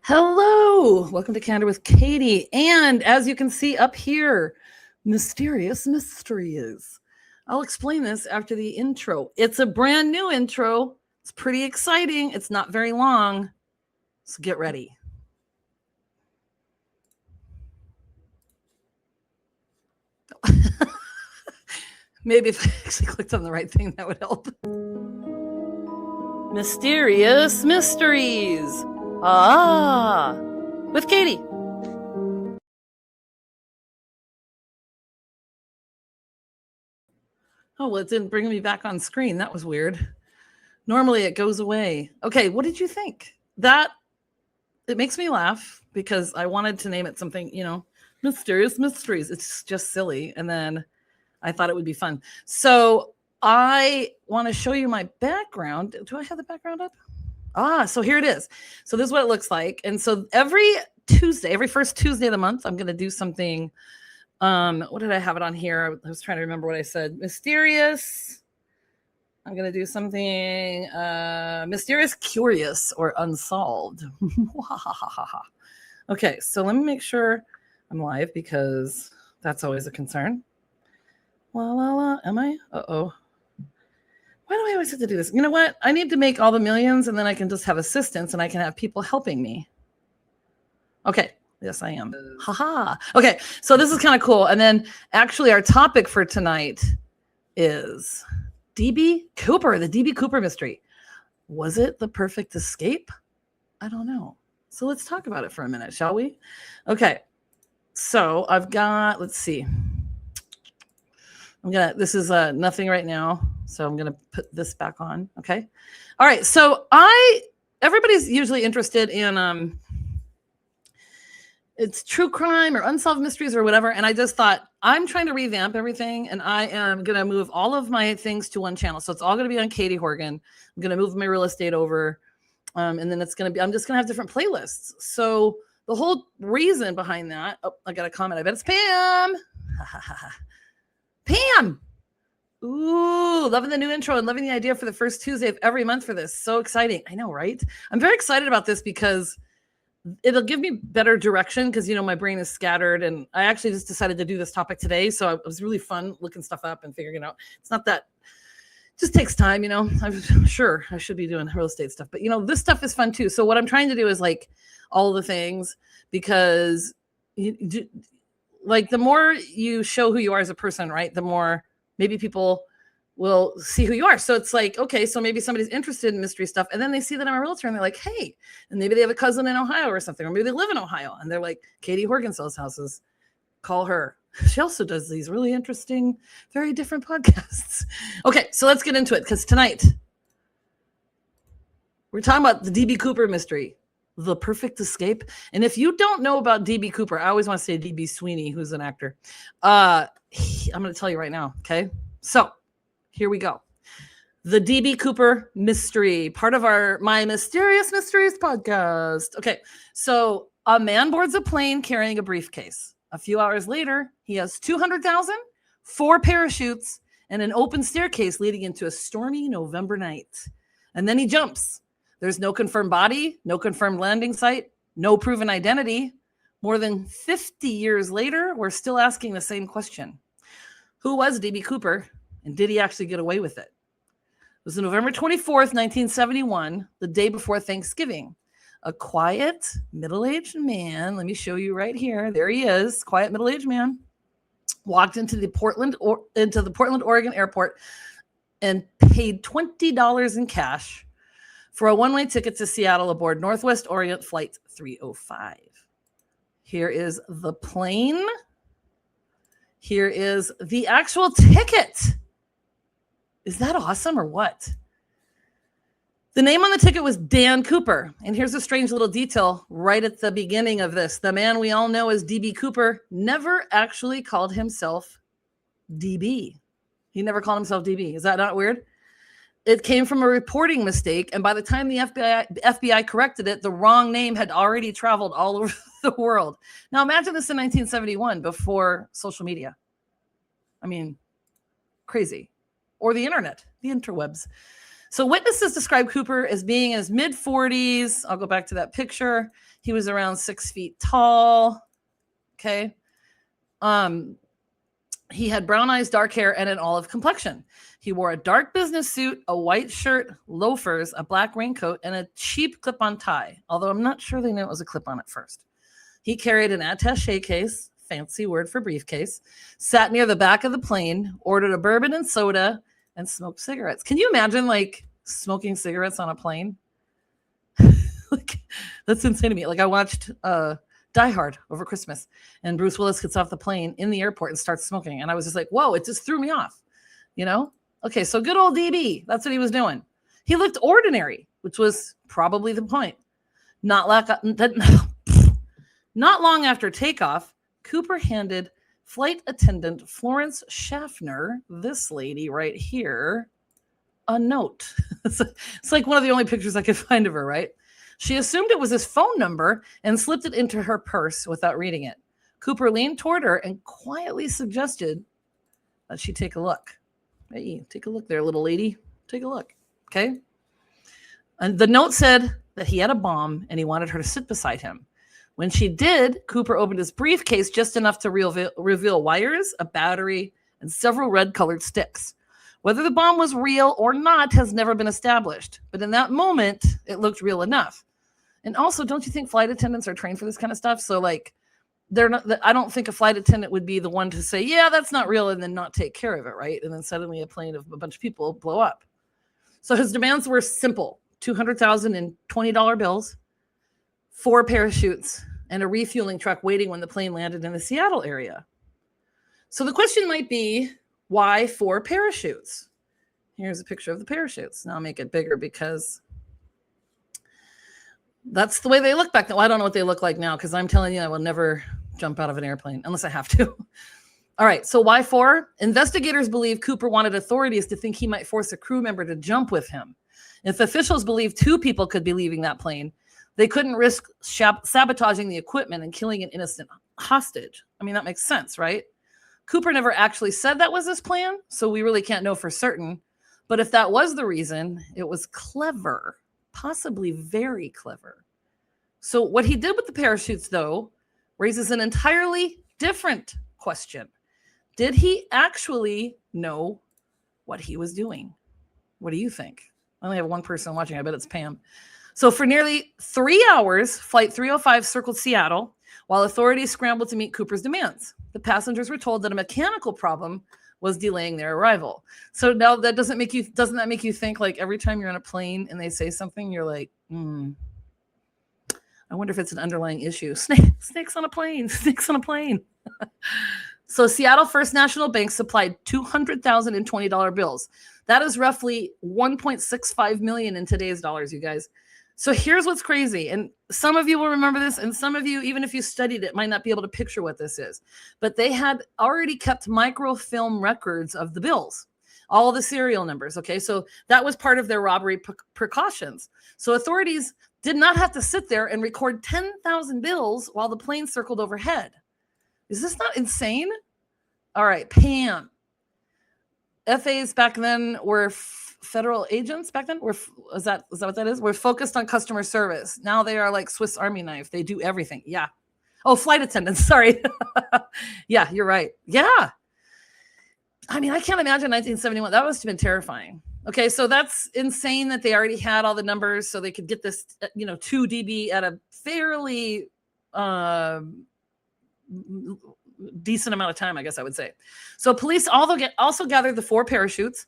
Hello, welcome to Kandor with Katy. And as you can see up here, mysterious mysteries. I'll explain this after the intro. It's a brand new intro. It's pretty exciting. It's not very long. So get ready. Maybe if I actually clicked on the right thing, that would help. Mysterious mysteries. With Katy. Oh, well, it didn't bring me back on screen. That was weird. Normally it goes away. Okay, what did you think? It makes me laugh because I wanted to name it something, mysterious mysteries. It's just silly. And then I thought it would be fun. So I want to show you my background. Do I have the background up? So here it is. So this is what it looks like. And so every first Tuesday of the month, I'm going to do something. What did I have it on here? I was trying to remember what I said. Mysterious. I'm going to do something mysterious, curious, or unsolved. Okay, so let me make sure I'm live because that's always a concern. Am I? Uh-oh. Why do I always have to do this? You know what? I need to make all the millions and then I can just have assistants and I can have people helping me. Okay. Yes, I am. Okay. So this is kind of cool. And then actually our topic for tonight is DB Cooper, the DB Cooper mystery. Was it the perfect escape? I don't know. So let's talk about it for a minute, shall we? Okay. So I've got, let's see. This is nothing right now. So I'm going to put this back on. Okay. All right. So everybody's usually interested in, it's true crime or unsolved mysteries or whatever. And I just thought I'm trying to revamp everything and I am going to move all of my things to one channel. So it's all going to be on Katy Horgan. I'm going to move my real estate over. And then I'm just going to have different playlists. So the whole reason behind that, I got a comment. I bet it's Pam. Pam. Ooh, loving the new intro and loving the idea for the first Tuesday of every month for this. So exciting. I know, right? I'm very excited about this because it'll give me better direction because, my brain is scattered. And I actually just decided to do this topic today. So it was really fun looking stuff up and figuring it out. It's not that, it just takes time, I'm sure I should be doing real estate stuff. But, this stuff is fun too. So what I'm trying to do is like all the things because the more you show who you are as a person, right, the more maybe people will see who you are. So it's like, okay, so maybe somebody's interested in mystery stuff. And then they see that I'm a realtor and they're like, hey, and maybe they have a cousin in Ohio or something, or maybe they live in Ohio and they're like, Katy Horgan sells houses. Call her. She also does these really interesting, very different podcasts. Okay, so let's get into it because tonight we're talking about the DB Cooper mystery. The perfect escape. And if you don't know about DB Cooper, I always want to say DB Sweeney, who's an actor. I'm going to tell you right now. Okay. So here we go. The DB Cooper mystery, part of my Mysterious Mysteries podcast. Okay. So a man boards a plane carrying a briefcase. A few hours later, he has 200,000, 4 parachutes, and an open staircase leading into a stormy November night. And then he jumps. There's no confirmed body, no confirmed landing site, no proven identity. More than 50 years later, we're still asking the same question. Who was DB Cooper, and did he actually get away with it? It was November 24th, 1971, the day before Thanksgiving. A quiet, middle-aged man, let me show you right here. There he is, quiet, middle-aged man, walked into the Portland, Oregon airport and paid $20 in cash for a one-way ticket to Seattle aboard Northwest Orient Flight 305. Here is the plane. Here is the actual ticket. Is that awesome or what? The name on the ticket was Dan Cooper. And here's a strange little detail right at the beginning of this. The man we all know as DB Cooper never actually called himself DB. He never called himself DB. Is that not weird? It came from a reporting mistake, and by the time the FBI corrected it, the wrong name had already traveled all over the world. Now imagine this in 1971 before social media. I mean, crazy. Or the internet, the interwebs. So witnesses describe Cooper as being in his mid-40s. I'll go back to that picture. He was around 6 feet tall. Okay. He had brown eyes, dark hair, and an olive complexion. He wore a dark business suit, a white shirt, loafers, a black raincoat, and a cheap clip-on tie, although I'm not sure they knew it was a clip-on at first. He carried an attaché case, fancy word for briefcase, sat near the back of the plane, ordered a bourbon and soda, and smoked cigarettes. Can you imagine, like, smoking cigarettes on a plane? Like, that's insane to me. Like, I watched Die Hard over Christmas, and Bruce Willis gets off the plane in the airport and starts smoking. And I was just like, whoa, it just threw me off, you know? Okay, so good old DB, that's what he was doing. He looked ordinary, which was probably the point. Not long after takeoff, Cooper handed flight attendant Florence Schaffner, this lady right here, a note. It's like one of the only pictures I could find of her, right? She assumed it was his phone number and slipped it into her purse without reading it. Cooper leaned toward her and quietly suggested that she take a look. Hey, take a look there, little lady. Take a look, okay? And the note said that he had a bomb and he wanted her to sit beside him. When she did, Cooper opened his briefcase just enough to reveal wires, a battery, and several red-colored sticks. Whether the bomb was real or not has never been established. But in that moment, it looked real enough. And also, don't you think flight attendants are trained for this kind of stuff? So, like, they're not. I don't think a flight attendant would be the one to say, yeah, that's not real, and then not take care of it, right? And then suddenly a plane of a bunch of people blow up. So his demands were simple: $200,000 in $20 bills, 4 parachutes, and a refueling truck waiting when the plane landed in the Seattle area. So the question might be, why 4 parachutes? Here's a picture of the parachutes. Now I'll make it bigger because that's the way they look back then. Well, I don't know what they look like now because I'm telling you, I will never jump out of an airplane unless I have to. All right, so why 4? Investigators believe Cooper wanted authorities to think he might force a crew member to jump with him. If officials believed 2 people could be leaving that plane, they couldn't risk sabotaging the equipment and killing an innocent hostage. I mean, that makes sense, right? Cooper never actually said that was his plan, so we really can't know for certain. But if that was the reason, it was clever, possibly very clever. So what he did with the parachutes, though, raises an entirely different question. Did he actually know what he was doing? What do you think? I only have one person watching. I bet it's Pam. So for nearly 3 hours, Flight 305 circled Seattle while authorities scrambled to meet Cooper's demands. The passengers were told that a mechanical problem was delaying their arrival. So now that doesn't that make you think, like, every time you're on a plane and they say something, you're like, I wonder if it's an underlying issue. Snakes on a plane, snakes on a plane. So Seattle First National Bank supplied $200,000 in $20 bills. That is roughly $1.65 million in today's dollars, you guys. So here's what's crazy. And some of you will remember this, and some of you, even if you studied it, might not be able to picture what this is. But they had already kept microfilm records of the bills, all the serial numbers. Okay, so that was part of their robbery precautions. So authorities did not have to sit there and record 10,000 bills while the plane circled overhead. Is this not insane? All right, Pam. FAs back then were federal agents back then. Is that what that is? We're focused on customer service. Now they are like Swiss Army knife. They do everything. Yeah. Oh, flight attendants. Sorry. Yeah, you're right. Yeah. I mean, I can't imagine 1971. That must have been terrifying. Okay, so that's insane that they already had all the numbers so they could get this, 2 dB at a fairly decent amount of time, I guess I would say. So police also gathered the 4 parachutes,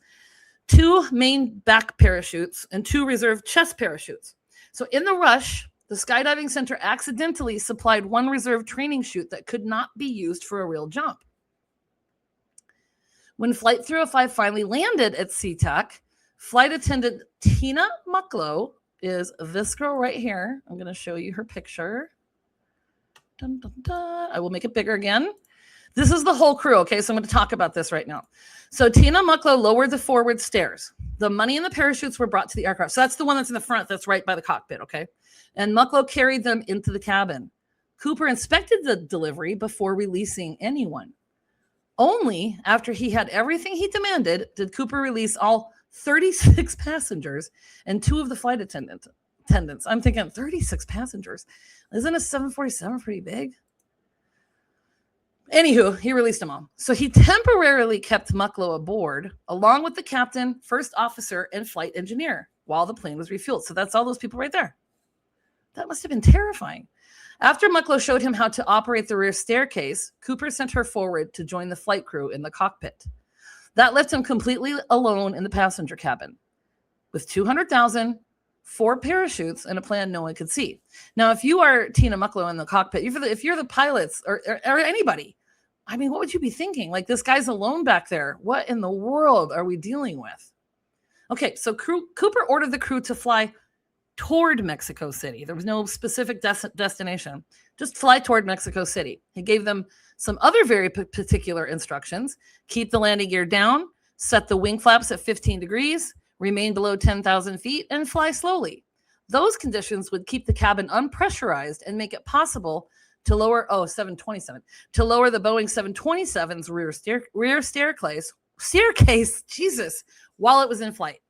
2 main back parachutes, and 2 reserve chest parachutes. So in the rush, the skydiving center accidentally supplied 1 reserve training chute that could not be used for a real jump. When Flight 305 finally landed at SeaTac, flight attendant Tina Mucklow is this girl right here. I'm going to show you her picture. Dun, dun, dun. I will make it bigger again. This is the whole crew, okay? So I'm going to talk about this right now. So Tina Mucklow lowered the forward stairs. The money and the parachutes were brought to the aircraft. So that's the one that's in the front that's right by the cockpit, okay? And Mucklow carried them into the cabin. Cooper inspected the delivery before releasing anyone. Only after he had everything he demanded did Cooper release all 36 passengers, and 2 of the flight attendants. I'm thinking 36 passengers. Isn't a 747 pretty big? Anywho, he released them all. So he temporarily kept Mucklow aboard, along with the captain, first officer, and flight engineer, while the plane was refueled. So that's all those people right there. That must have been terrifying. After Mucklow showed him how to operate the rear staircase, Cooper sent her forward to join the flight crew in the cockpit. That left him completely alone in the passenger cabin, with $200,000, 4 parachutes, and a plan no one could see. Now, if you are Tina Mucklow in the cockpit, if you're the pilots or anybody, I mean, what would you be thinking? Like, this guy's alone back there. What in the world are we dealing with? Okay, so Cooper ordered the crew to fly toward Mexico City. There was no specific destination. Just fly toward Mexico City. He gave them some other very particular instructions. Keep the landing gear down, set the wing flaps at 15 degrees, remain below 10,000 feet, and fly slowly. Those conditions would keep the cabin unpressurized and make it possible to lower, to lower the Boeing 727's rear staircase, Jesus, while it was in flight.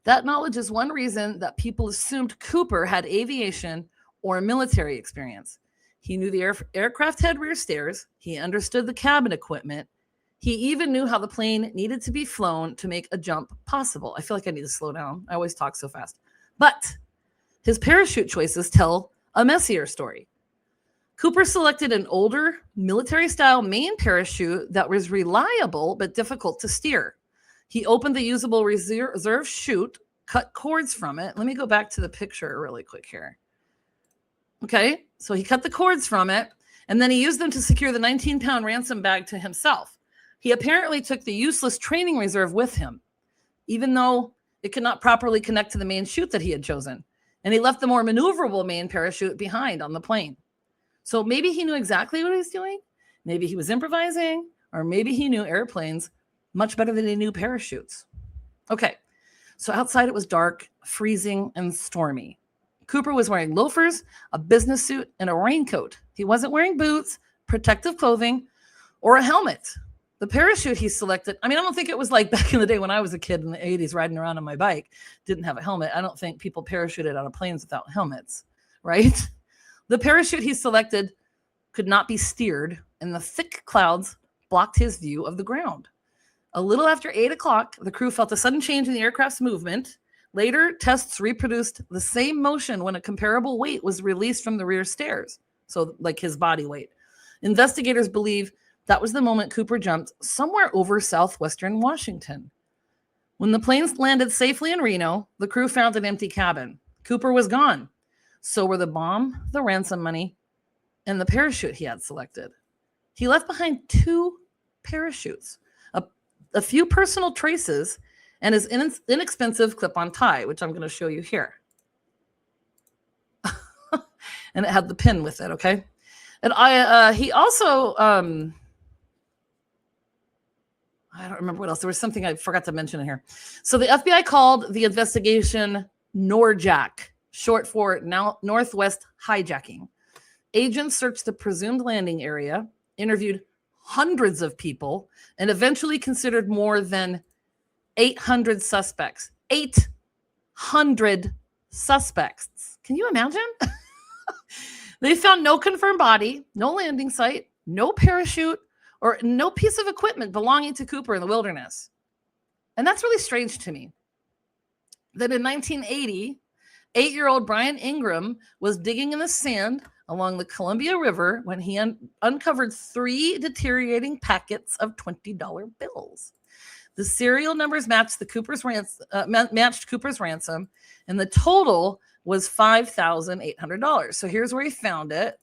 That knowledge is one reason that people assumed Cooper had aviation or military experience. He knew the aircraft had rear stairs. He understood the cabin equipment. He even knew how the plane needed to be flown to make a jump possible. I feel like I need to slow down. I always talk so fast. But his parachute choices tell a messier story. Cooper selected an older military-style main parachute that was reliable but difficult to steer. He opened the usable reserve chute, cut cords from it. Let me go back to the picture really quick here. Okay, so he cut the cords from it, and then he used them to secure the 19-pound ransom bag to himself. He apparently took the useless training reserve with him, even though it could not properly connect to the main chute that he had chosen. And he left the more maneuverable main parachute behind on the plane. So maybe he knew exactly what he was doing. Maybe he was improvising, or maybe he knew airplanes much better than he knew parachutes. Okay, so outside it was dark, freezing, and stormy. Cooper was wearing loafers, a business suit, and a raincoat. He wasn't wearing boots, protective clothing, or a helmet. The parachute he selected, I don't think it was like back in the day when I was a kid in the 80s riding around on my bike, didn't have a helmet. I don't think people parachuted out of planes without helmets, right? The parachute he selected could not be steered, and the thick clouds blocked his view of the ground. A little after 8 o'clock, the crew felt a sudden change in the aircraft's movement. Later, tests reproduced the same motion when a comparable weight was released from the rear stairs, so like his body weight. Investigators believe that was the moment Cooper jumped somewhere over southwestern Washington. When the planes landed safely in Reno, the crew found an empty cabin. Cooper was gone. So were the bomb, the ransom money, and the parachute he had selected. He left behind 2 parachutes, a few personal traces, and his inexpensive clip-on tie, which I'm going to show you here. And it had the pin with it, okay? And he also, I don't remember what else. There was something I forgot to mention in here. So the FBI called the investigation NORJAC, short for Northwest Hijacking. Agents searched the presumed landing area, interviewed hundreds of people, and eventually considered more than 800 suspects. 800 suspects. Can you imagine? They found no confirmed body, no landing site, no parachute, or no piece of equipment belonging to Cooper in the wilderness. And that's really strange to me. That in 1980, 8-year-old Brian Ingram was digging in the sand along the Columbia River when he uncovered 3 deteriorating packets of $20 bills. The serial numbers matched Cooper's ransom, and the total was $5,800. So here's where he found it.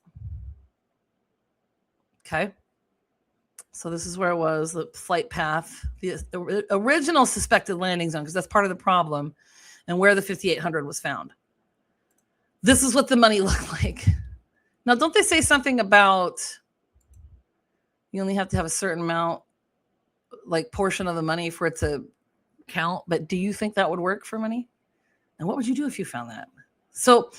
Okay. So this is where it was, the flight path, the original suspected landing zone, because that's part of the problem, and where the 5,800 was found. This is what the money looked like. Now, don't they say something about you only have to have a certain amount, like portion of the money for it to count? But do you think that would work for money? And what would you do if you found that? So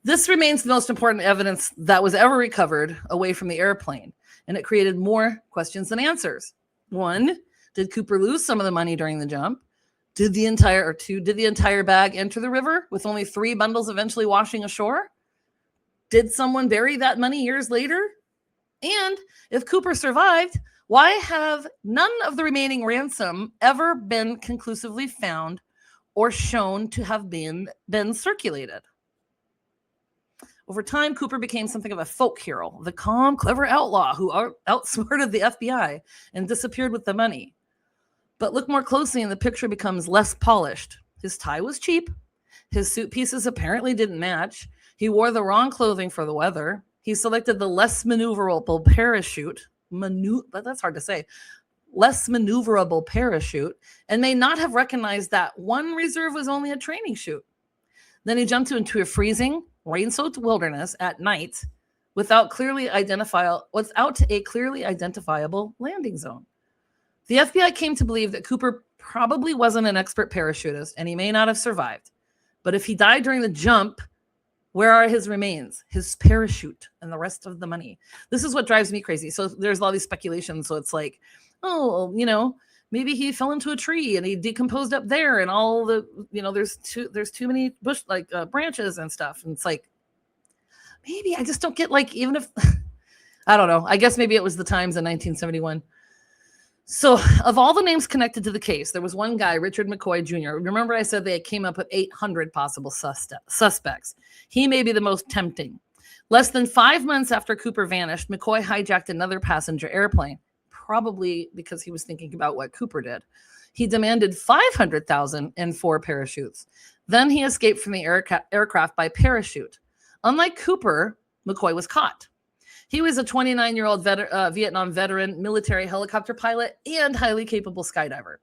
this remains the most important evidence that was ever recovered away from the airplane. And it created more questions than answers. 1, Did Cooper lose some of the money during the jump? Did the entire bag enter the river with only 3 bundles eventually washing ashore? Did someone bury that money years later? And if Cooper survived, why have none of the remaining ransom ever been conclusively found or shown to have been circulated? Over time, Cooper became something of a folk hero, the calm, clever outlaw who outsmarted the FBI and disappeared with the money. But look more closely and the picture becomes less polished. His tie was cheap. His suit pieces apparently didn't match. He wore the wrong clothing for the weather. He selected the less maneuverable parachute. That's hard to say. Less maneuverable parachute, and may not have recognized that one reserve was only a training chute. Then he jumped into a freezing, rain-soaked wilderness at night without a clearly identifiable landing zone. The FBI came to believe that Cooper probably wasn't an expert parachutist, and he may not have survived. But if he died during the jump, where are his remains, his parachute, and the rest of the money? This is what drives me crazy. So there's all these speculations. So it's like, oh, maybe he fell into a tree and he decomposed up there, and all the, there's too many bush branches and stuff. And it's like, maybe I just don't get, like, even if I don't know. I guess maybe it was the Times in 1971. So of all the names connected to the case, there was one guy, Richard McCoy Jr. Remember I said they came up with 800 possible suspects. He may be the most tempting. Less than 5 months after Cooper vanished, McCoy hijacked another passenger airplane, probably because he was thinking about what Cooper did. He demanded $500,000 and 4 parachutes. Then he escaped from the aircraft by parachute. Unlike Cooper, McCoy was caught. He was a 29-year-old Vietnam veteran, military helicopter pilot, and highly capable skydiver.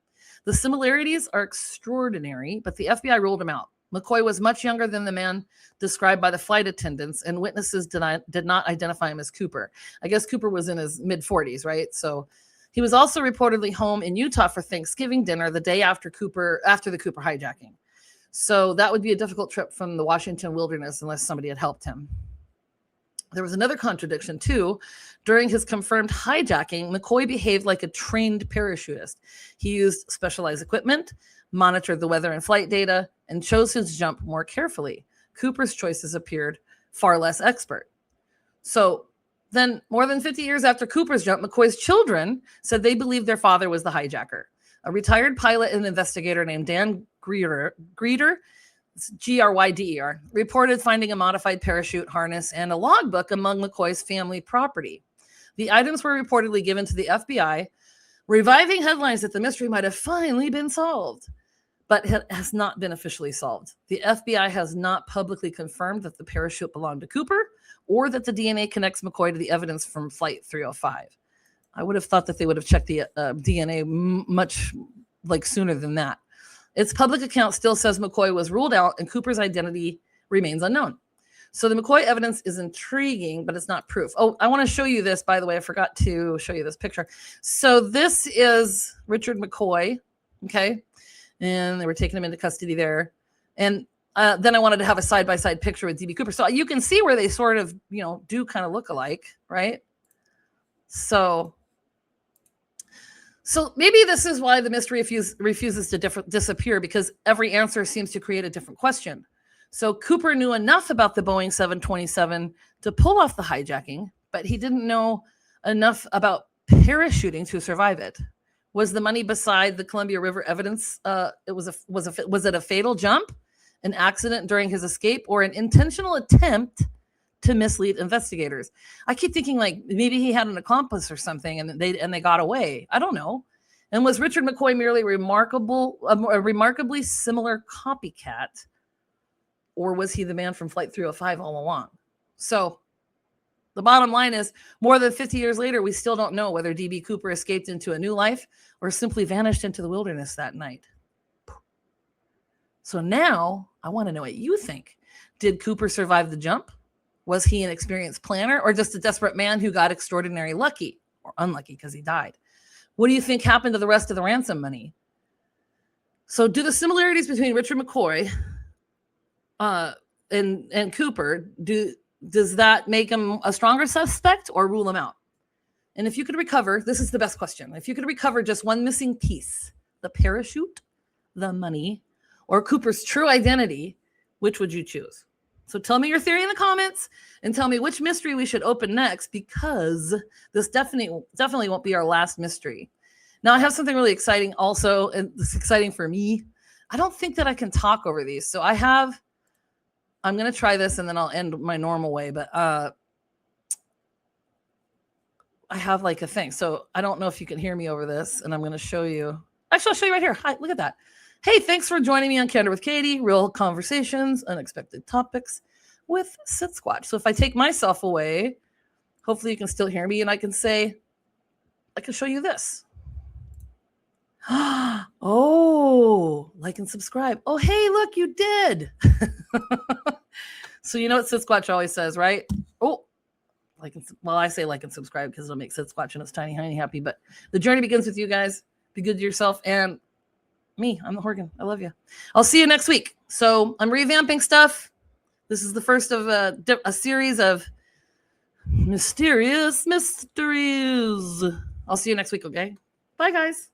The similarities are extraordinary, but the FBI ruled him out. McCoy was much younger than the man described by the flight attendants, and witnesses did not identify him as Cooper. I guess Cooper was in his mid-40s, right? So he was also reportedly home in Utah for Thanksgiving dinner the day after the Cooper hijacking. So that would be a difficult trip from the Washington wilderness unless somebody had helped him. There was another contradiction, too. During his confirmed hijacking, McCoy behaved like a trained parachutist. He used specialized equipment, monitored the weather and flight data, and chose his jump more carefully. Cooper's choices appeared far less expert. So then, more than 50 years after Cooper's jump, McCoy's children said they believed their father was the hijacker. A retired pilot and investigator named Dan Greeder, Gryder, reported finding a modified parachute harness and a logbook among McCoy's family property. The items were reportedly given to the FBI, reviving headlines that the mystery might have finally been solved, but it has not been officially solved. The FBI has not publicly confirmed that the parachute belonged to Cooper or that the DNA connects McCoy to the evidence from Flight 305. I would have thought that they would have checked the DNA much sooner than that. Its public account still says McCoy was ruled out and Cooper's identity remains unknown. So the McCoy evidence is intriguing, but it's not proof. Oh, I want to show you this, by the way. I forgot to show you this picture. So this is Richard McCoy, okay? And they were taking him into custody there. And then I wanted to have a side-by-side picture with DB Cooper. So you can see where they sort of, do kind of look alike, right? So maybe this is why the mystery refuses to disappear, because every answer seems to create a different question. So Cooper knew enough about the Boeing 727 to pull off the hijacking, but he didn't know enough about parachuting to survive it. Was the money beside the Columbia River evidence? Was it a fatal jump, an accident during his escape, or an intentional attempt to mislead investigators? I keep thinking maybe he had an accomplice or something and they got away. I don't know. And was Richard McCoy merely a remarkably similar copycat, or was he the man from Flight 305 all along? So the bottom line is, more than 50 years later, we still don't know whether DB Cooper escaped into a new life or simply vanished into the wilderness that night. So now I want to know what you think. Did Cooper survive the jump? Was he an experienced planner, or just a desperate man who got extraordinary lucky or unlucky because he died? What do you think happened to the rest of the ransom money? So do the similarities between Richard McCoy and Cooper, does that make him a stronger suspect or rule him out? And if you could recover, this is the best question. If you could recover just one missing piece, the parachute, the money, or Cooper's true identity, which would you choose? So tell me your theory in the comments and tell me which mystery we should open next, because this definitely won't be our last mystery. Now I have something really exciting also, and it's exciting for me. I don't think that I can talk over these. So I'm going to try this and then I'll end my normal way, but I have like a thing. So I don't know if you can hear me over this, and I'm going to show you. Actually, I'll show you right here. Hi, look at that. Hey, thanks for joining me on Kandor with Katy, real conversations, unexpected topics with Sit Squatch. So if I take myself away, hopefully you can still hear me, and I can say, I can show you this. Oh, like and subscribe. Oh, hey, look, you did. So you know what Sit Squatch always says, right? Oh, I say like and subscribe because it'll make Sit Squatch and it's tiny, tiny happy. But the journey begins with you guys. Be good to yourself and me. I'm the Horgan. I love you. I'll see you next week. So I'm revamping stuff. This is the first of a series of mysterious mysteries. I'll see you next week, okay? Bye, guys.